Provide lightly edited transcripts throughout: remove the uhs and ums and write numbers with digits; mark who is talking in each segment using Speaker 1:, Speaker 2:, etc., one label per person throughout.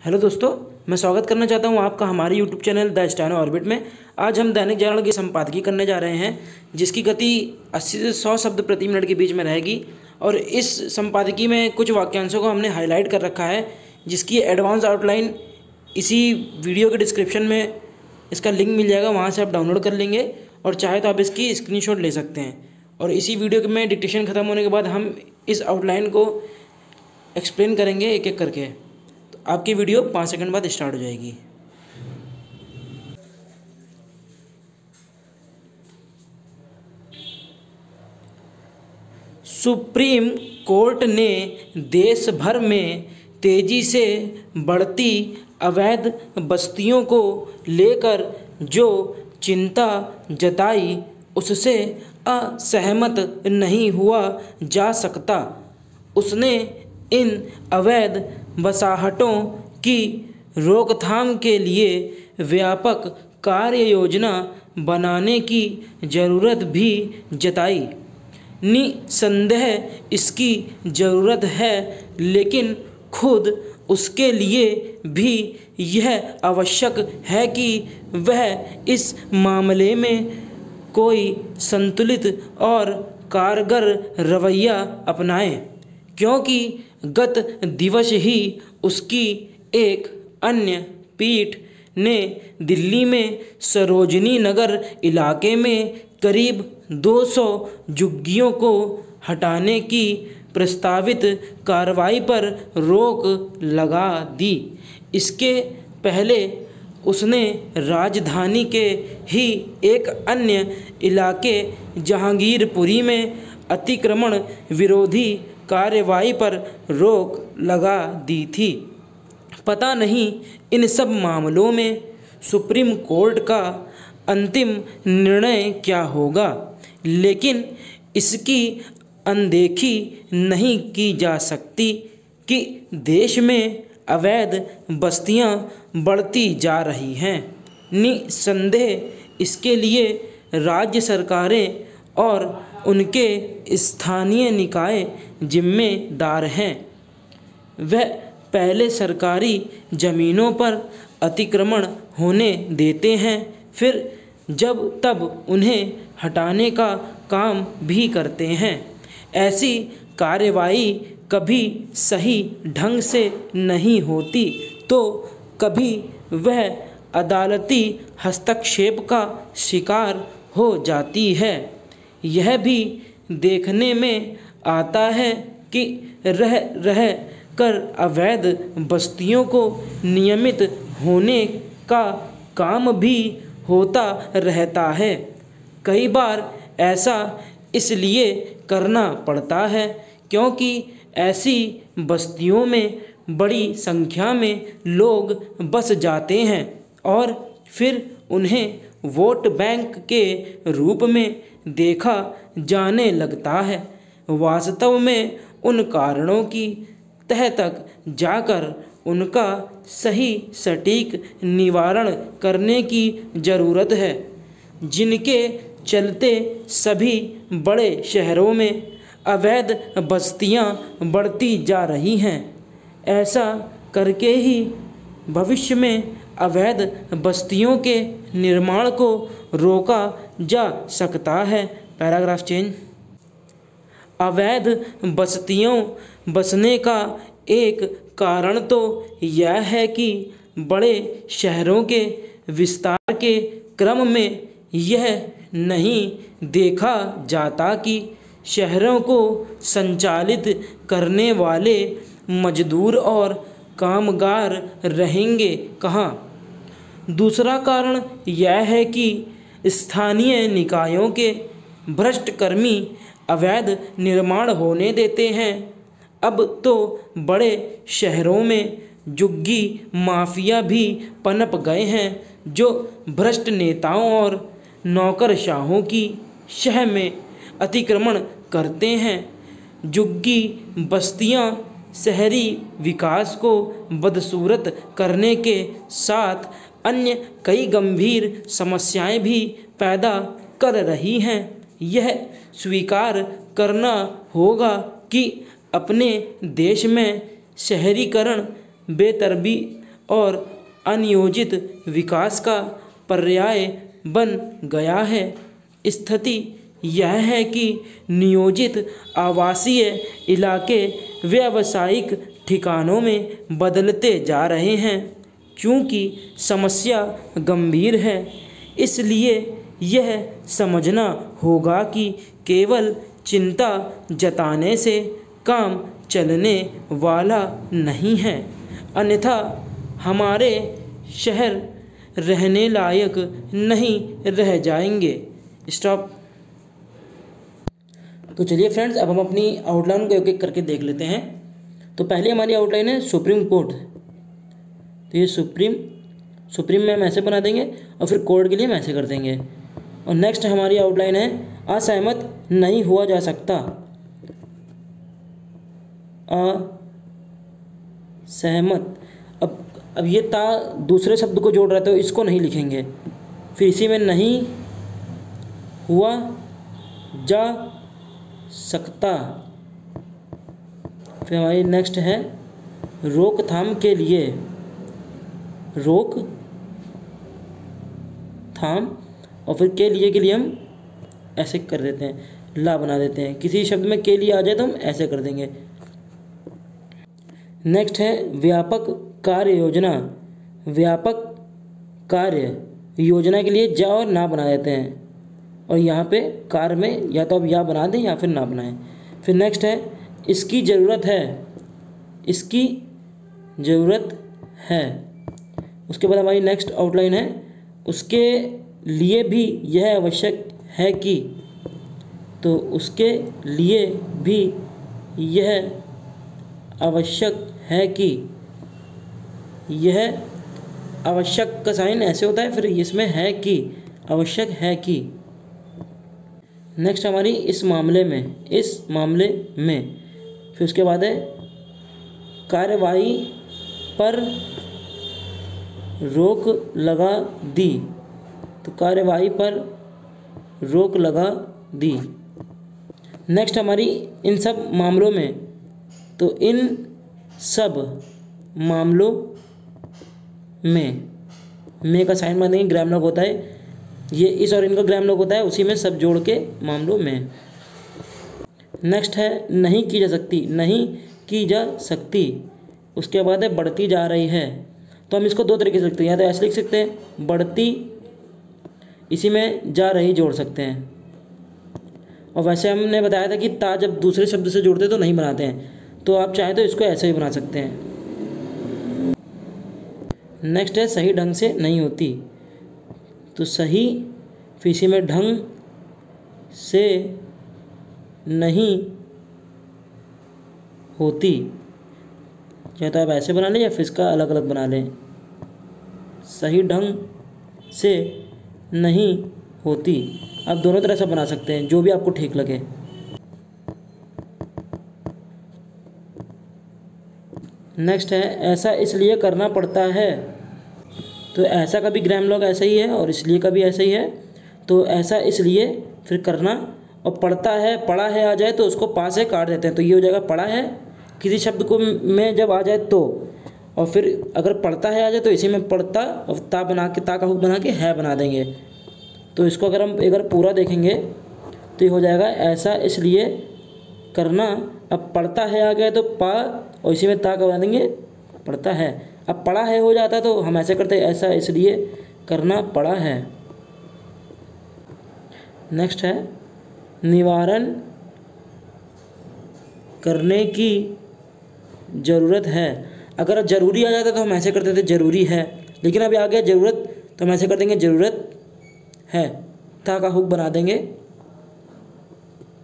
Speaker 1: Hello दोस्तों, मैं स्वागत करना चाहता हूं आपका हमारे YouTube channel the steno orbit में। आज हम दैनिक जागरण की संपादकीय करने जा रहे हैं, जिसकी गति 80 से 100 शब्द प्रति मिनट के बीच में रहेगी। और इस संपादकीय में कुछ वाक्यांशों को हमने हाईलाइट कर रखा है, जिसकी एडवांस आउटलाइन इसी वीडियो के डिस्क्रिप्शन में इसका लिंक मिल जाएगा, वहाँ से आप डाउनलोड कर लेंगे और चाहे तो आप इसकी स्क्रीनशॉट ले सकते हैं। और इसी वीडियो में डिक्टेशन ख़त्म होने के बाद हम इस आउटलाइन को एक्सप्लेन करेंगे एक एक करके। तो आपकी वीडियो 5 सेकंड बाद स्टार्ट हो जाएगी। सुप्रीम कोर्ट ने देश भर में तेजी से बढ़ती अवैध बस्तियों को लेकर जो चिंता जताई, उससे असहमत नहीं हुआ जा सकता। उसने इन अवैध बसाहटों की रोकथाम के लिए व्यापक कार्य योजना बनाने की ज़रूरत भी जताई। निसंदेह इसकी ज़रूरत है, लेकिन खुद उसके लिए भी यह आवश्यक है कि वह इस मामले में कोई संतुलित और कारगर रवैया अपनाए, क्योंकि गत दिवस ही उसकी एक अन्य पीठ ने दिल्ली में सरोजनी नगर इलाके में करीब 200 झुग्गियों को हटाने की प्रस्तावित कार्रवाई पर रोक लगा दी। इसके पहले उसने राजधानी के ही एक अन्य इलाके जहांगीरपुरी में अतिक्रमण विरोधी कार्रवाई पर रोक लगा दी थी। पता नहीं इन सब मामलों में सुप्रीम कोर्ट का अंतिम निर्णय क्या होगा, लेकिन इसकी अनदेखी नहीं की जा सकती कि देश में अवैध बस्तियां बढ़ती जा रही हैं। निसंदेह इसके लिए राज्य सरकारें और उनके स्थानीय निकाय जिम्मेदार हैं। वह पहले सरकारी ज़मीनों पर अतिक्रमण होने देते हैं, फिर जब तब उन्हें हटाने का काम भी करते हैं। ऐसी कार्रवाई कभी सही ढंग से नहीं होती तो कभी वह अदालती हस्तक्षेप का शिकार हो जाती है। यह भी देखने में आता है कि रह रह कर अवैध बस्तियों को नियमित होने का काम भी होता रहता है। कई बार ऐसा इसलिए करना पड़ता है क्योंकि ऐसी बस्तियों में बड़ी संख्या में लोग बस जाते हैं और फिर उन्हें वोट बैंक के रूप में देखा जाने लगता है। वास्तव में उन कारणों की तह तक जाकर उनका सही सटीक निवारण करने की ज़रूरत है, जिनके चलते सभी बड़े शहरों में अवैध बस्तियां बढ़ती जा रही हैं। ऐसा करके ही भविष्य में अवैध बस्तियों के निर्माण को रोका जा सकता है। Paragraph change. अवैध बस्तियों बसने का एक कारण तो यह है कि बड़े शहरों के विस्तार के क्रम में यह नहीं देखा जाता कि शहरों को संचालित करने वाले मजदूर और कामगार रहेंगे कहाँ। दूसरा कारण यह है कि स्थानीय निकायों के भ्रष्ट कर्मी अवैध निर्माण होने देते हैं। अब तो बड़े शहरों में झुग्गी माफिया भी पनप गए हैं, जो भ्रष्ट नेताओं और नौकरशाहों की शह में अतिक्रमण करते हैं। झुग्गी बस्तियां शहरी विकास को बदसूरत करने के साथ अन्य कई गंभीर समस्याएं भी पैदा कर रही हैं। यह स्वीकार करना होगा कि अपने देश में शहरीकरण और अनियोजित विकास का पर्याय बन गया है। स्थिति यह है कि नियोजित आवासीय इलाके व्यावसायिक ठिकानों में बदलते जा रहे हैं। क्योंकि समस्या गंभीर है, इसलिए यह समझना होगा कि केवल चिंता जताने से काम चलने वाला नहीं है, अन्यथा हमारे शहर रहने लायक नहीं रह जाएंगे। स्टॉप। तो चलिए फ्रेंड्स, अब हम अपनी आउटलाइन को एक एक करके देख लेते हैं। तो पहले हमारी आउटलाइन है सुप्रीम कोर्ट। तो ये सुप्रीम में हम ऐसे बना देंगे और फिर कोर्ट के लिए हम ऐसे कर देंगे। और नेक्स्ट हमारी आउटलाइन है असहमत नहीं हुआ जा सकता। असहमत, अब ये ता दूसरे शब्द को जोड़ रहा है तो इसको नहीं लिखेंगे, फिर इसी में नहीं हुआ जा सकता। फिर हमारी नेक्स्ट है रोकथाम के लिए, रोकथाम, और फिर के लिए हम ऐसे कर देते हैं, ला बना देते हैं। किसी शब्द में के लिए आ जाए तो हम ऐसे कर देंगे। नेक्स्ट है व्यापक कार्य योजना। व्यापक कार्य योजना के लिए जा और ना बना देते हैं, और यहाँ पे कार्य में या तो अब या बना दें या फिर ना बनाएं। फिर नेक्स्ट है इसकी ज़रूरत है, इसकी ज़रूरत है। उसके बाद हमारी नेक्स्ट आउटलाइन है उसके लिए भी यह आवश्यक है कि, तो उसके लिए भी यह आवश्यक है कि, यह आवश्यक का साइन ऐसे होता है, फिर इसमें है कि, आवश्यक है कि। नेक्स्ट हमारी इस मामले में, फिर उसके बाद है कार्यवाही पर रोक लगा दी। तो कार्यवाही पर रोक लगा दी। नेक्स्ट हमारी इन सब मामलों में, तो इन सब मामलों में का साइन मान देंगे, ग्राम लॉग होता है ये, इस और इनका ग्राम लॉग होता है, उसी में सब जोड़ के मामलों में। नेक्स्ट है नहीं की जा सकती, नहीं की जा सकती। उसके बाद है बढ़ती जा रही है। तो हम इसको दो तरीके से लिखते हैं, या तो ऐसे लिख सकते हैं बढ़ती, इसी में जा रही जोड़ सकते हैं। और वैसे हमने बताया था कि ता जब दूसरे शब्द से जोड़ते तो नहीं बनाते हैं, तो आप चाहें तो इसको ऐसे भी बना सकते हैं। नेक्स्ट है सही ढंग से नहीं होती। तो सही, फिर इसी में ढंग से नहीं होती, या तो आप ऐसे बना लें या फिर इसका अलग अलग बना लें। सही ढंग से नहीं होती, आप दोनों तरह से बना सकते हैं, जो भी आपको ठीक लगे। नेक्स्ट है ऐसा इसलिए करना पड़ता है। तो ऐसा का भी ग्राम लॉग ऐसा ही है और इसलिए का भी ऐसा ही है। तो ऐसा इसलिए, फिर करना, और पढ़ता है, पढ़ा है आ जाए तो उसको पा से काट देते हैं, तो ये हो जाएगा पढ़ा है। किसी शब्द को में जब आ जाए तो, और फिर अगर पढ़ता है आ जाए तो इसी में पढ़ता और ता बना के, ता का हुक बना के है बना देंगे। तो इसको अगर हम एक बार पूरा देखेंगे तो ये हो जाएगा ऐसा इसलिए करना। अब पढ़ता है आ गया तो पा और इसी में ता का बना देंगे पढ़ता है। अब पढ़ा है हो जाता तो हम ऐसे करते ऐसा इसलिए करना पड़ा है। नेक्स्ट है निवारण करने की ज़रूरत है। अगर ज़रूरी आ जाता तो हम ऐसे करते थे ज़रूरी है, लेकिन अभी आ गया ज़रूरत तो हम ऐसे कर देंगे ज़रूरत है, था का हुक बना देंगे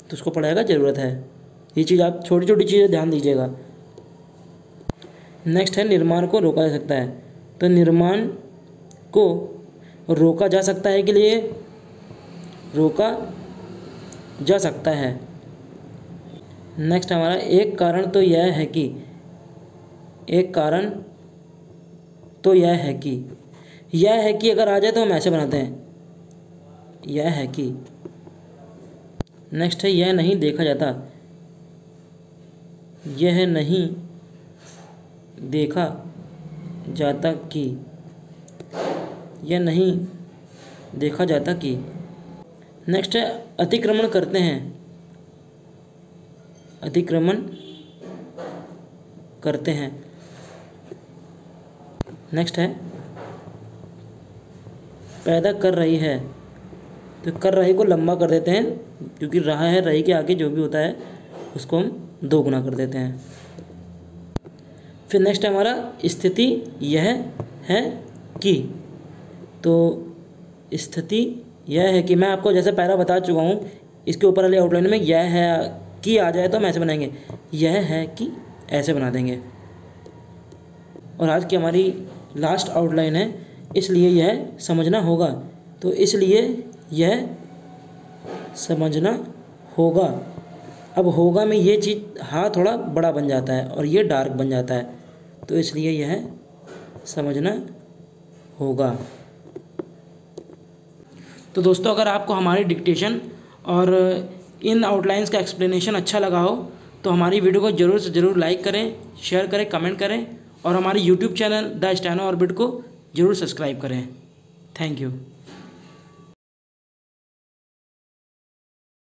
Speaker 1: तो उसको पड़ेगा ज़रूरत है। ये चीज़ आप छोटी छोटी चीज़ें ध्यान दीजिएगा। नेक्स्ट है निर्माण को रोका जा सकता है। तो निर्माण को रोका जा सकता है के लिए रोका जा सकता है। नेक्स्ट हमारा एक कारण तो यह है कि, एक कारण तो यह है कि, यह है कि अगर आ जाए तो हम ऐसे बनाते हैं यह है कि। नेक्स्ट है यह नहीं देखा जाता, यह नहीं देखा जाता कि या नहीं देखा जाता कि। नेक्स्ट है अतिक्रमण करते हैं, अतिक्रमण करते हैं। नेक्स्ट है पैदा कर रही है, तो कर रही को लंबा कर देते हैं क्योंकि रहा है, रही के आगे जो भी होता है उसको हम 2 गुना कर देते हैं। फिर नेक्स्ट है हमारा स्थिति यह है कि, तो स्थिति यह है कि मैं आपको जैसे पहला बता चुका हूँ, इसके ऊपर वाले आउटलाइन में यह है कि आ जाए तो हम ऐसे बनाएंगे, यह है कि ऐसे बना देंगे। और आज की हमारी लास्ट आउटलाइन है, इसलिए यह समझना होगा, तो इसलिए यह समझना होगा। अब होगा में ये चीज़ हाँ थोड़ा बड़ा बन जाता है और ये डार्क बन जाता है, तो इसलिए यह समझना होगा। तो दोस्तों अगर आपको हमारी डिक्टेशन और इन आउटलाइंस का एक्सप्लेनेशन अच्छा लगा हो तो हमारी वीडियो को ज़रूर से ज़रूर लाइक करें, शेयर करें, कमेंट करें और हमारे YouTube channel the steno orbit को ज़रूर सब्सक्राइब करें। Thank you.